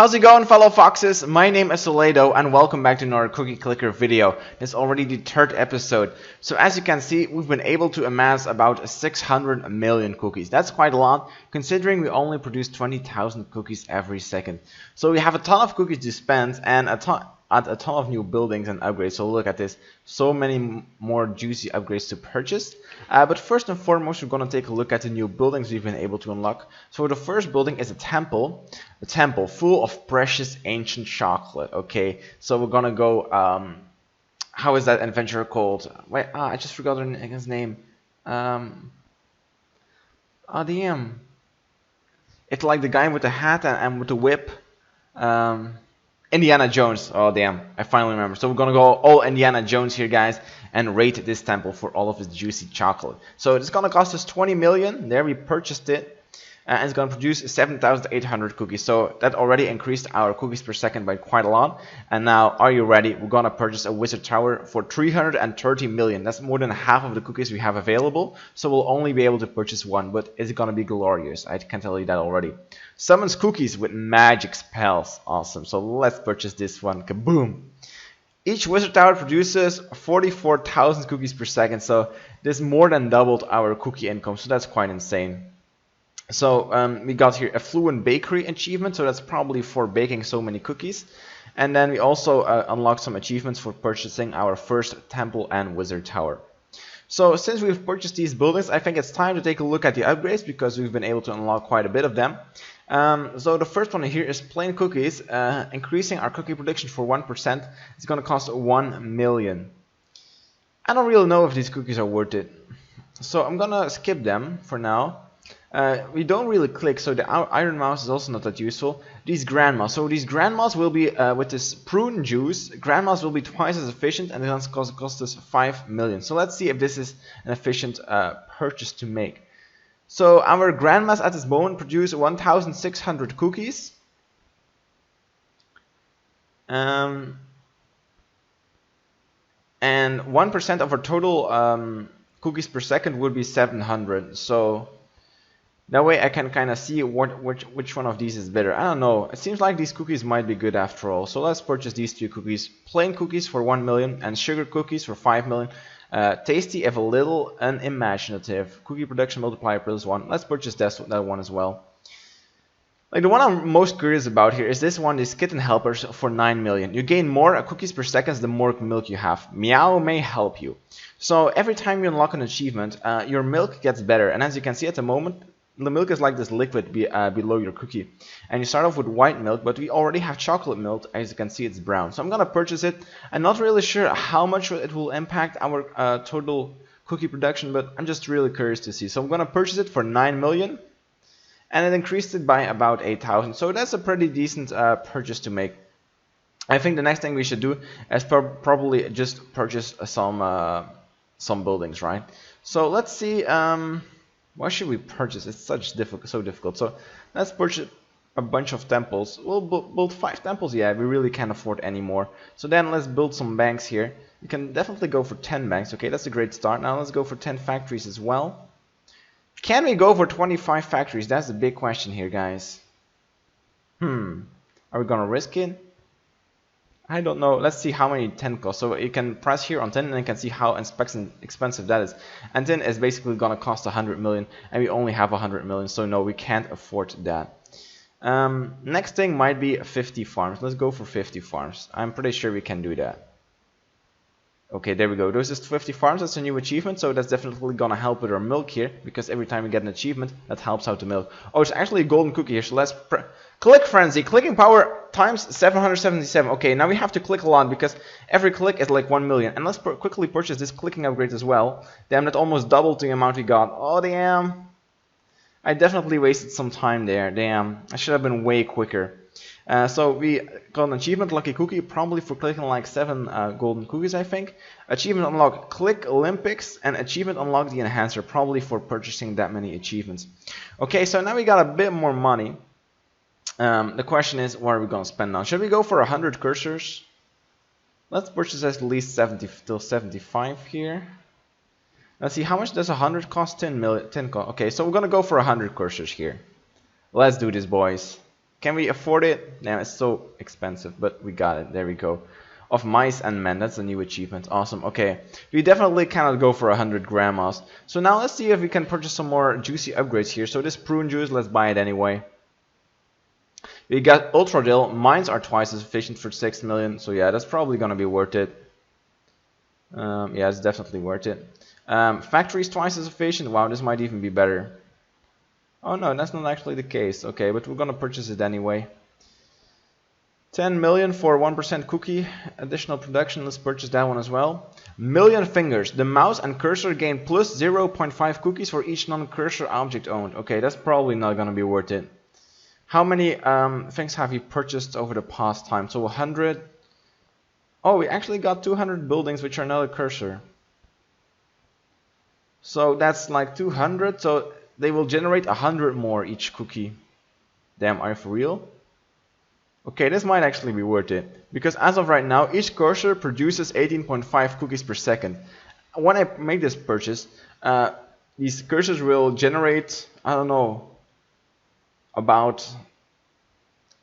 How's it going, fellow foxes? My name is Solaito and welcome back to another cookie clicker video. This is already the third episode. So as you can see, we've been able to amass about 600 million cookies. That's quite a lot, considering we only produce 20,000 cookies every second. So we have a ton of cookies to spend and a ton of new buildings and upgrades. So look at this, so many more juicy upgrades to purchase. But first and foremost, we're going to take a look at the new buildings we've been able to unlock. So the first building is a temple full of precious ancient chocolate. Okay, so we're gonna go, how is that adventure called? Wait, I just forgot his name. Damn. It's like the guy with the hat and with the whip. Indiana Jones. Oh damn, I finally remember. So we're gonna go all Indiana Jones here, guys, and rate this temple for all of its juicy chocolate. So it's gonna cost us 20 million. There, we purchased it. And it's going to produce 7,800 cookies. So that already increased our cookies per second by quite a lot. And now, are you ready? We're going to purchase a wizard tower for 330 million. That's more than half of the cookies we have available. So we'll only be able to purchase one. But is it going to be glorious? I can tell you that already. Summons cookies with magic spells. Awesome. So let's purchase this one. Kaboom. Each wizard tower produces 44,000 cookies per second. So this more than doubled our cookie income. So that's quite insane. So we got here a fluent bakery achievement, so that's probably for baking so many cookies. And then we also unlocked some achievements for purchasing our first temple and wizard tower. So since we've purchased these buildings, I think it's time to take a look at the upgrades because we've been able to unlock quite a bit of them. So the first one here is plain cookies, increasing our cookie production for 1%. It's going to cost 1 million. I don't really know if these cookies are worth it, so I'm going to skip them for now. We don't really click, so the iron mouse is also not that useful. These grandmas, so these grandmas will be with this prune juice. Grandmas will be twice as efficient, and it's going to cost us 5 million. So let's see if this is an efficient purchase to make. So our grandmas at this moment produce 1,600 cookies. And 1% of our total cookies per second would be 700. So that way I can kind of see which one of these is better. I don't know. It seems like these cookies might be good after all. So let's purchase these two cookies. Plain cookies for 1 million and sugar cookies for 5 million. Tasty if a little unimaginative. Cookie production multiplier plus 1. Let's purchase that one as well. Like the one I'm most curious about here is this one, these kitten helpers for 9 million. You gain more cookies per second the more milk you have. Meow may help you. So every time you unlock an achievement, your milk gets better. And as you can see at the moment, the milk is like this liquid below your cookie. And you start off with white milk, but we already have chocolate milk. As you can see, it's brown. So I'm going to purchase it. I'm not really sure how much it will impact our total cookie production, but I'm just really curious to see. So I'm going to purchase it for 9 million. And it increased it by about 8,000. So that's a pretty decent purchase to make. I think the next thing we should do is probably just purchase some buildings, right? So let's see. What should we purchase? It's so difficult. So let's purchase a bunch of temples. We'll build 5 temples. Yeah, we really can't afford any more. So then let's build some banks here. You can definitely go for 10 banks. Okay, that's a great start. Now let's go for 10 factories as well. Can we go for 25 factories? That's the big question here, guys. Are we gonna risk it? I don't know. Let's see how many 10 cost. So you can press here on 10 and you can see how expensive that is. And 10 is basically gonna cost 100 million, and we only have 100 million. So no, we can't afford that. Next thing might be 50 farms. Let's go for 50 farms. I'm pretty sure we can do that. Okay, there we go. Those is 50 farms. That's a new achievement, so that's definitely gonna help with our milk here, because every time we get an achievement, that helps out the milk. Oh, it's actually a golden cookie here. So let's click frenzy. Clicking power times 777. Okay, now we have to click a lot because every click is like 1 million. And let's quickly purchase this clicking upgrade as well. Damn, that almost doubled the amount we got. Oh damn, I definitely wasted some time there. Damn, I should have been way quicker. So we got an achievement, lucky cookie, probably for clicking like 7 golden cookies, I think. Achievement unlock, click Olympics, and achievement unlock the enhancer, probably for purchasing that many achievements. Okay, so now we got a bit more money. The question is, what are we going to spend on? Should we go for 100 cursors? Let's purchase at least 70 till 75 here. Let's see, how much does 100 cost? 10 million. Okay, so we're going to go for 100 cursors here. Let's do this, boys. Can we afford it? Yeah, it's so expensive, but we got it. There we go. Of mice and men, that's a new achievement. Awesome. Okay, we definitely cannot go for 100 grandmas. So now let's see if we can purchase some more juicy upgrades here. So this prune juice, let's buy it anyway. We got ultra dill. Mines are twice as efficient for 6 million. So yeah, that's probably gonna be worth it. Yeah, it's definitely worth it. Factories twice as efficient. Wow, this might even be better. Oh no, that's not actually the case. Okay, but we're gonna purchase it anyway. 10 million for 1% cookie additional production. Let's purchase that one as well. Million fingers. The mouse and cursor gain plus 0.5 cookies for each non-cursor object owned. Okay, that's probably not gonna be worth it. How many things have you purchased over the past time? So 100. Oh, we actually got 200 buildings which are not a cursor. So that's like 200. So they will generate 100 more each cookie. Damn, are you for real? Okay, this might actually be worth it, because as of right now, each cursor produces 18.5 cookies per second. When I make this purchase, these cursors will generate, I don't know, about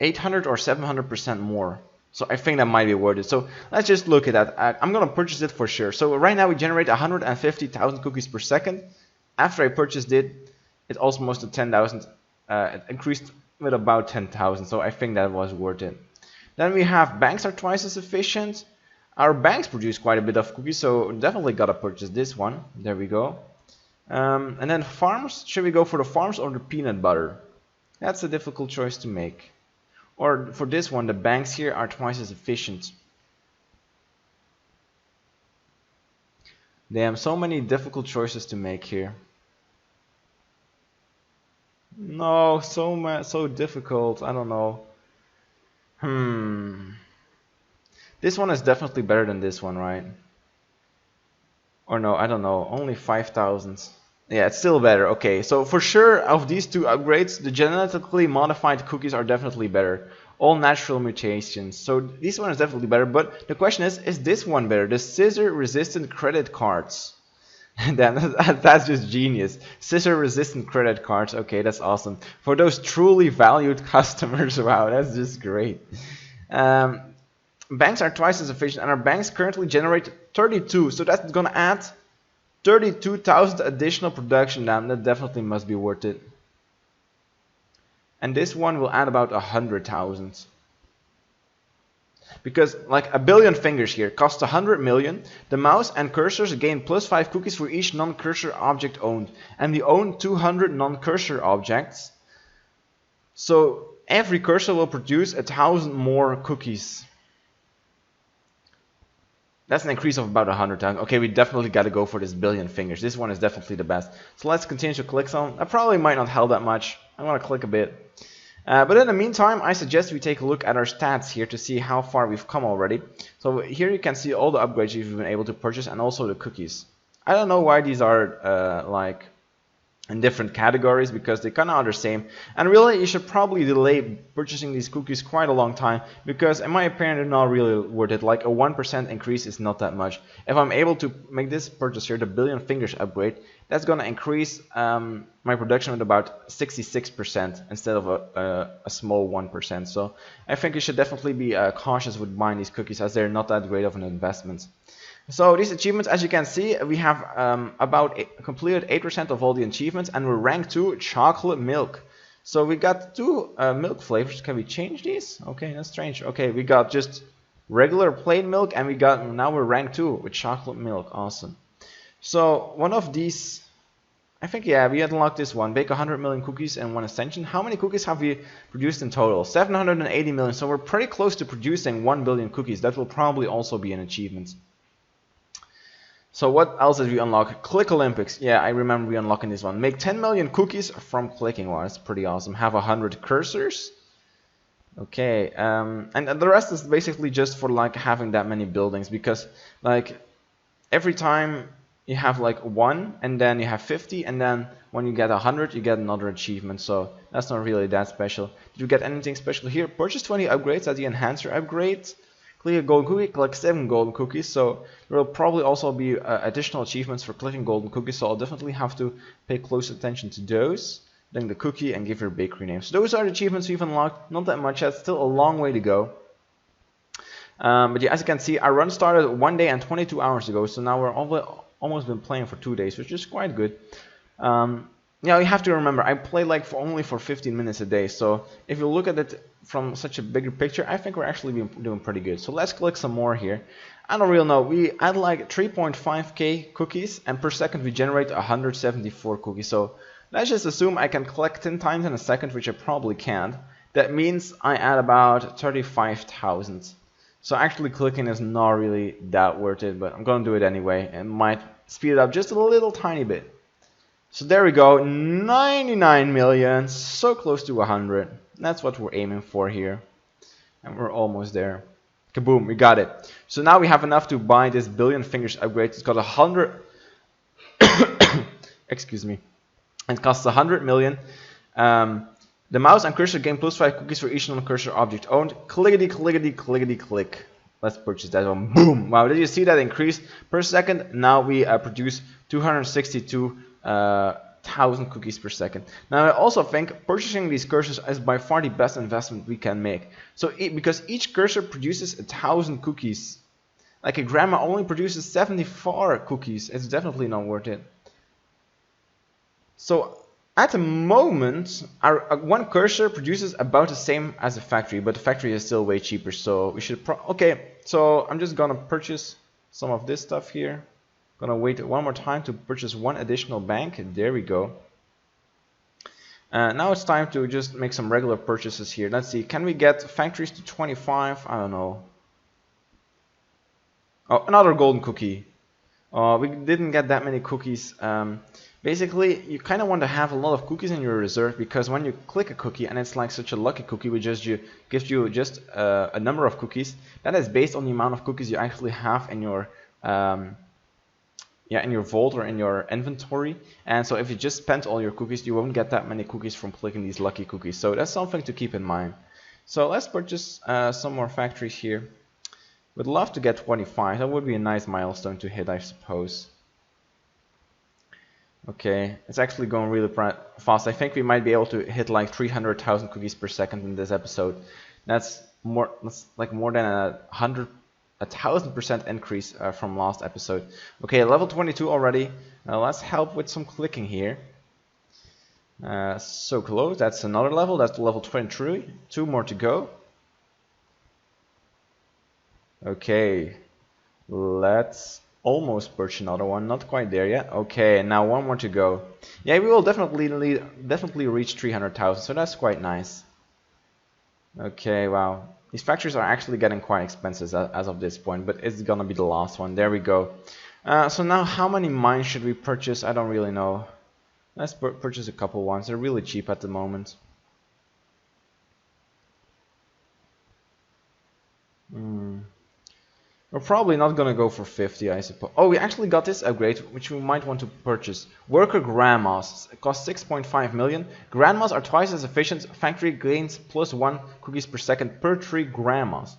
800 or 700% more. So I think that might be worth it. So let's just look at that. I'm gonna purchase it for sure. So right now we generate 150,000 cookies per second. After I purchased it, it's almost to 10,000. It increased with about 10,000, so I think that was worth it. Then we have banks are twice as efficient. Our banks produce quite a bit of cookies, so definitely gotta purchase this one. There we go. And then farms, should we go for the farms or the peanut butter? That's a difficult choice to make. Or for this one, the banks here are twice as efficient. Damn, so many difficult choices to make here. No, so difficult. I don't know. This one is definitely better than this one, right? Or no, I don't know. Only 5,000. Yeah, it's still better. Okay, so for sure of these two upgrades, the genetically modified cookies are definitely better. All natural mutations. So this one is definitely better. But the question is this one better? The scissor-resistant credit cards. That's just genius. Scissor-resistant credit cards. Okay, that's awesome. For those truly valued customers, wow, that's just great. Banks are twice as efficient, and our banks currently generate 32. So that's gonna add 32,000 additional production. Damn, that definitely must be worth it. And this one will add about 100,000. Because like a billion fingers here costs 100 million. The mouse and cursors gain plus 5 cookies for each non-cursor object owned. And we own 200 non-cursor objects. So every cursor will produce 1,000 more cookies. That's an increase of about 100,000. Okay, we definitely got to go for this billion fingers. This one is definitely the best. So let's continue to click some. That probably might not help that much. I want to click a bit. But in the meantime, I suggest we take a look at our stats here to see how far we've come already. So here you can see all the upgrades you've been able to purchase and also the cookies. I don't know why these are like in different categories, because they kind of are the same. And really, you should probably delay purchasing these cookies quite a long time, because in my opinion, they're not really worth it. Like a 1% increase is not that much. If I'm able to make this purchase here, the billion fingers upgrade, that's going to increase my production with about 66% instead of a small 1%. So I think you should definitely be cautious with buying these cookies, as they're not that great of an investment. So these achievements, as you can see, we have completed 8% of all the achievements, and we're ranked 2 chocolate milk. So we got 2 milk flavors. Can we change these? Okay, that's strange. Okay, we got just regular plain milk, and now we're ranked 2 with chocolate milk. Awesome. So one of these, I think, yeah, we unlocked this one. Bake 100 million cookies in 1 ascension. How many cookies have we produced in total? 780 million. So we're pretty close to producing 1 billion cookies. That will probably also be an achievement. So what else did we unlock? Click Olympics. Yeah, I remember we unlocking this one. Make 10 million cookies from clicking. Wow, that's pretty awesome. Have 100 cursors. Okay, and the rest is basically just for like having that many buildings, because like every time you have like 1, and then you have 50, and then when you get 100, you get another achievement. So that's not really that special. Did you get anything special here? Purchase 20 upgrades at the enhancer upgrade. Click a golden cookie, collect 7 golden cookies. So there will probably also be additional achievements for clicking golden cookies, so I'll definitely have to pay close attention to those. then the cookie, and give your bakery name. So those are the achievements we've unlocked. Not that much, that's still a long way to go. But yeah, as you can see, our run started 1 day and 22 hours ago, so now we're almost been playing for 2 days, which is quite good. Yeah, you have to remember, I play like only for 15 minutes a day, so if you look at it from such a bigger picture, I think we're actually doing pretty good. So let's click some more here. I don't really know, we add like 3.5k cookies, and per second we generate 174 cookies. So let's just assume I can collect 10 times in a second, which I probably can't. That means I add about 35,000. So actually clicking is not really that worth it, but I'm gonna do it anyway, and might speed it up just a little tiny bit. So there we go, 99 million, so close to 100. That's what we're aiming for here, and we're almost there. Kaboom, we got it. So now we have enough to buy this billion fingers upgrade. It's got 100 excuse me, it costs 100 million. The mouse and cursor gain plus 5 cookies for each non-cursor object owned. Clickety, clickety, clickety, click. Let's purchase that one. Boom! Wow, did you see that increase per second? Now we produce 262,000 cookies per second. Now I also think purchasing these cursors is by far the best investment we can make. So because each cursor produces 1,000 cookies. Like a grandma only produces 74 cookies. It's definitely not worth it. So at the moment, our one cursor produces about the same as a factory, but the factory is still way cheaper, so we should okay, so I'm just gonna purchase some of this stuff here. Gonna wait one more time to purchase one additional bank. There we go. Now it's time to just make some regular purchases here. Let's see, can we get factories to 25? I don't know. Oh, another golden cookie. We didn't get that many cookies. Basically, you kind of want to have a lot of cookies in your reserve, because when you click a cookie and it's like such a lucky cookie, which gives you just a number of cookies, that is based on the amount of cookies you actually have in your in your vault or in your inventory. And so if you just spent all your cookies, you won't get that many cookies from clicking these lucky cookies. So that's something to keep in mind. So let's purchase some more factories here. Would love to get 25. That would be a nice milestone to hit, I suppose. Okay, it's actually going really fast. I think we might be able to hit like 300,000 cookies per second in this episode. That's like more than 1,000% increase from last episode. Okay, level 22 already. Let's help with some clicking here. So close. That's another level. That's level 23. 2 more to go. Okay, let's almost purchase another one. Not quite there yet. Okay, now one more to go. Yeah, we will definitely reach 300,000. So that's quite nice. Okay, wow. These factories are actually getting quite expensive as of this point, but it's gonna be the last one. There we go. So now how many mines should we purchase? I don't really know. Let's purchase a couple ones. They're really cheap at the moment. We're probably not gonna go for 50, I suppose. Oh, we actually got this upgrade, which we might want to purchase. Worker grandmas. It costs 6.5 million. Grandmas are twice as efficient. Factory gains +1 cookies per second per 3 grandmas.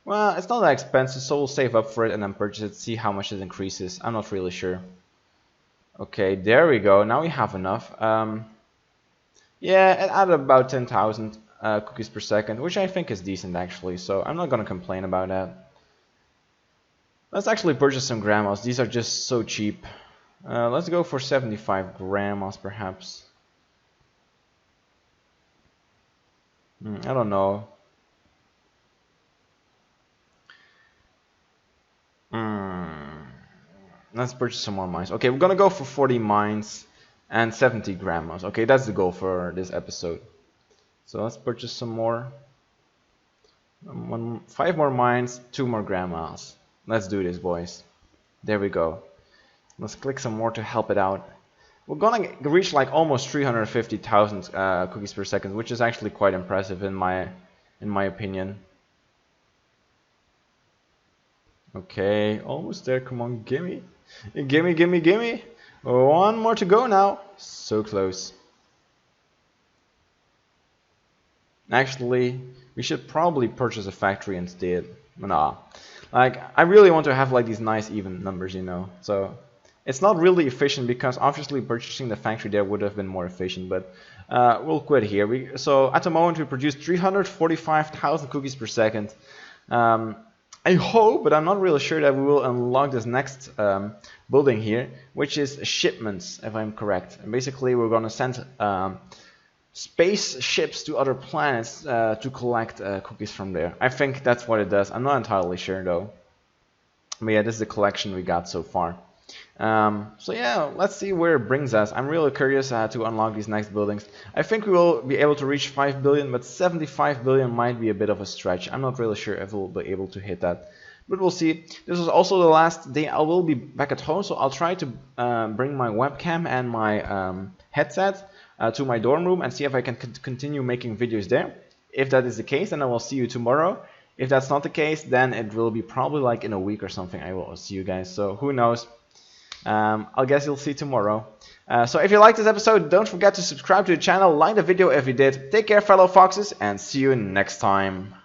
Well, it's not that expensive, so we'll save up for it and then purchase it. See how much it increases. I'm not really sure. Okay, there we go. Now we have enough. Yeah, it added about 10,000 cookies per second, which I think is decent actually. So I'm not gonna complain about that. Let's actually purchase some grandmas. These are just so cheap. Let's go for 75 grandmas perhaps. I don't know. Let's purchase some more mines. Okay, we're gonna go for 40 mines and 70 grandmas. Okay, that's the goal for this episode. So let's purchase some more. 5 more mines, 2 more grandmas. Let's do this, boys. There we go. Let's click some more to help it out. We're gonna reach like almost 350,000 cookies per second, which is actually quite impressive in my opinion. Okay, almost there. Come on, gimme, gimme, gimme, gimme. One more to go now. So close. Actually, we should probably purchase a factory instead. Nah. Like, I really want to have like these nice even numbers, you know. So it's not really efficient because obviously purchasing the factory there would have been more efficient, but we'll quit here. So at the moment we produce 345,000 cookies per second. I hope, but I'm not really sure, that we will unlock this next building here, which is shipments, if I'm correct. And basically we're gonna send spaceships to other planets to collect cookies from there. I think that's what it does. I'm not entirely sure though. But yeah, this is the collection we got so far. So yeah, let's see where it brings us. I'm really curious to unlock these next buildings. I think we will be able to reach 5 billion, but 75 billion might be a bit of a stretch. I'm not really sure if we'll be able to hit that, but we'll see. This is also the last day I will be back at home, so I'll try to bring my webcam and my headset to my dorm room and see if I can continue making videos there. If that is the case, then I will see you tomorrow. If that's not the case, then it will be probably like in a week or something I will see you guys, so who knows. I guess you'll see tomorrow. So if you liked this episode, don't forget to subscribe to the channel, like the video if you did. Take care, fellow foxes, and see you next time.